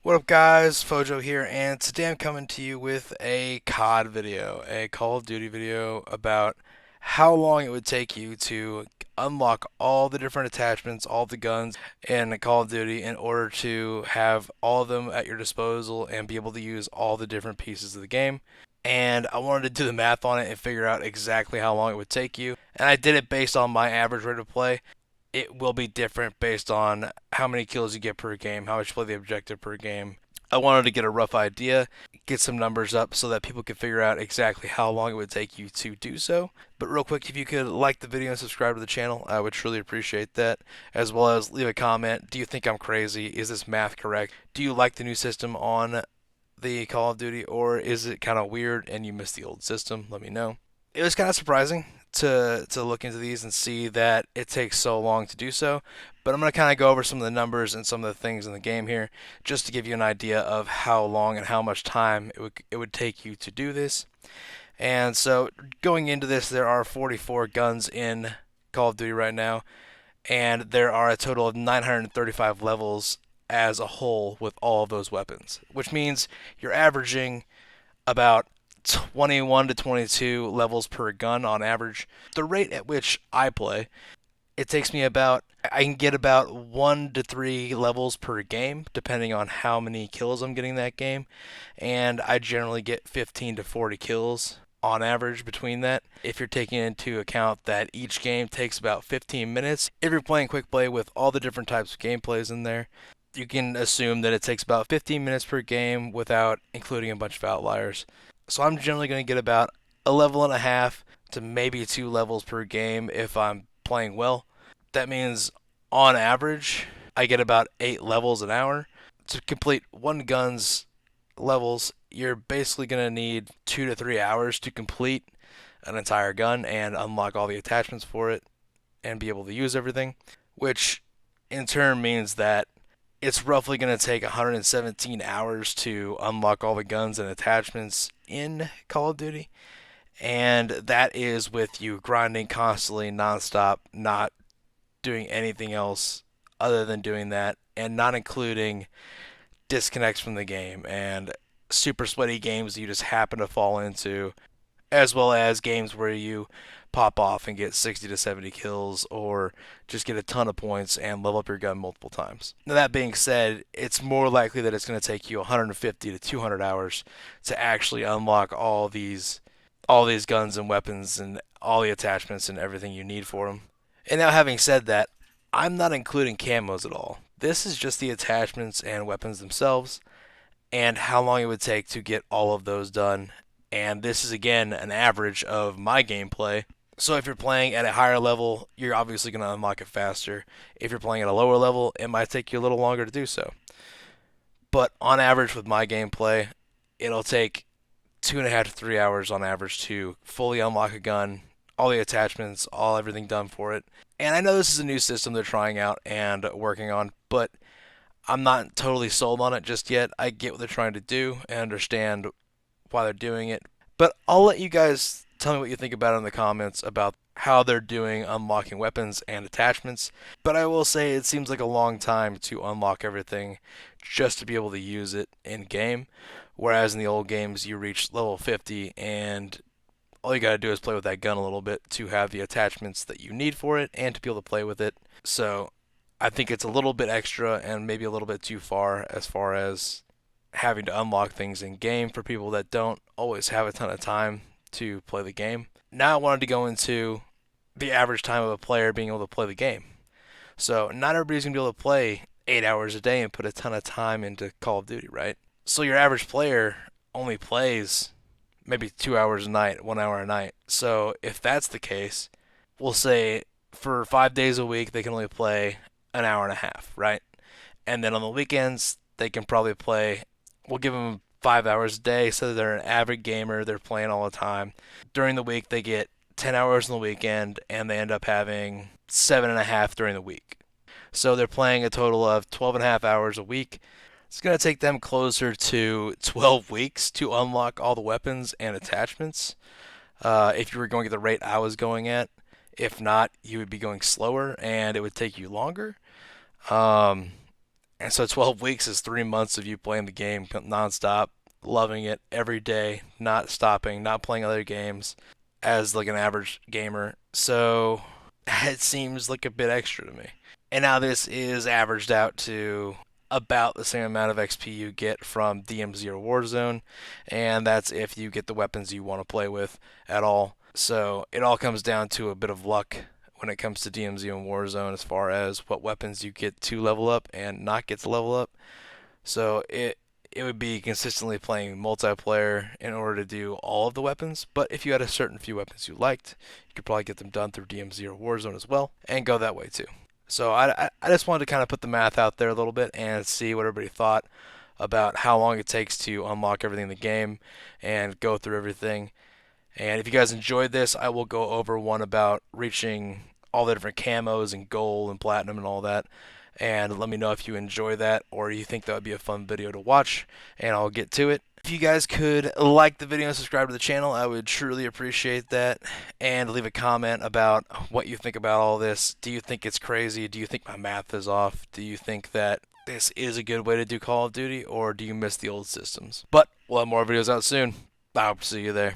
What up, guys? Fojo here, and today I'm coming to you with a COD video, a Call of Duty video about how long it would take you to unlock all the different attachments, all the guns in Call of Duty in order to have all of them at your disposal and be able to use all the different pieces of the game. And I wanted to do the math on it and figure out exactly how long it would take you. And I did it based on my average rate of play. It will be different based on how many kills you get per game, how much you play the objective per game. I wanted to get a rough idea, get some numbers up so that people could figure out exactly how long it would take you to do so. But real quick, if you could like the video and subscribe to the channel, I would truly appreciate that. As well as leave a comment. Do you think I'm crazy? Is this math correct? Do you like the new system on the Call of Duty, or is it kind of weird and you missed the old system? Let me know. It was kind of surprising to look into these and see that it takes so long to do so. But I'm going to kind of go over some of the numbers and some of the things in the game here, just to give you an idea of how long and how much time it would take you to do this. And so going into this, there are 44 guns in Call of Duty right now, and there are a total of 935 levels as a whole with all of those weapons, which means you're averaging about 21 to 22 levels per gun on average. The rate at which I play, it takes me about, I can get about 1 to 3 levels per game, depending on how many kills I'm getting that game. And I generally get 15 to 40 kills on average between that. If you're taking into account that each game takes about 15 minutes, if you're playing quick play with all the different types of gameplays in there, you can assume that it takes about 15 minutes per game without including a bunch of outliers. So I'm generally going to get about a level and a half to maybe 2 levels per game if I'm playing well. That means on average, I get about 8 levels an hour. To complete one gun's levels, you're basically going to need 2 to 3 hours to complete an entire gun and unlock all the attachments for it and be able to use everything, which in turn means that it's roughly going to take 117 hours to unlock all the guns and attachments in Call of Duty. And that is with you grinding constantly, nonstop, not doing anything else other than doing that, and not including disconnects from the game and super sweaty games you just happen to fall into, as well as games where you pop off and get 60 to 70 kills or just get a ton of points and level up your gun multiple times. Now, that being said, it's more likely that it's going to take you 150 to 200 hours to actually unlock all these guns and weapons and all the attachments and everything you need for them. And now, having said that, I'm not including camos at all. This is just the attachments and weapons themselves and how long it would take to get all of those done. And this is again an average of my gameplay. So if you're playing at a higher level, you're obviously going to unlock it faster. If you're playing at a lower level, it might take you a little longer to do so. But on average with my gameplay, it'll take 2.5 to 3 hours on average to fully unlock a gun, all the attachments, all everything done for it. And I know this is a new system they're trying out and working on, but I'm not totally sold on it just yet. I get what they're trying to do and understand why they're doing it. But I'll let you guys tell me what you think about it in the comments about how they're doing unlocking weapons and attachments. But I will say it seems like a long time to unlock everything just to be able to use it in game. Whereas in the old games, you reach level 50 and all you got to do is play with that gun a little bit to have the attachments that you need for it and to be able to play with it. So I think it's a little bit extra and maybe a little bit too far as having to unlock things in game for people that don't always have a ton of time to play the game. Now I wanted to go into the average time of a player being able to play the game. So not everybody's gonna be able to play 8 hours a day and put a ton of time into Call of Duty, right? So your average player only plays maybe 2 hours a night, 1 hour a night. So if that's the case, we'll say for 5 days a week they can only play an hour and a half, right? And then on the weekends they can probably play. We'll give them 5 hours a day, so they're an avid gamer. They're playing all the time. During the week they get 10 hours on the weekend, and they end up having 7.5 during the week. So they're playing a total of 12 and a half hours a week. It's going to take them closer to 12 weeks to unlock all the weapons and attachments. If you were going at the rate I was going at, if not, you would be going slower and it would take you longer. Um, And so 12 weeks is 3 months of you playing the game nonstop, loving it every day, not stopping, not playing other games as like an average gamer. So it seems like a bit extra to me. And now this is averaged out to about the same amount of XP you get from DMZ or Warzone, and that's if you get the weapons you want to play with at all. So it all comes down to a bit of luck when it comes to DMZ and Warzone as far as what weapons you get to level up and not get to level up. So it would be consistently playing multiplayer in order to do all of the weapons. But if you had a certain few weapons you liked, you could probably get them done through DMZ or Warzone as well, and go that way too. So I just wanted to kind of put the math out there a little bit and see what everybody thought about how long it takes to unlock everything in the game and go through everything. And if you guys enjoyed this, I will go over one about reaching all the different camos and gold and platinum and all that. And let me know if you enjoy that or you think that would be a fun video to watch, and I'll get to it. If you guys could like the video and subscribe to the channel, I would truly appreciate that. And leave a comment about what you think about all this. Do you think it's crazy? Do you think my math is off? Do you think that this is a good way to do Call of Duty, or do you miss the old systems? But we'll have more videos out soon. I'll see you there.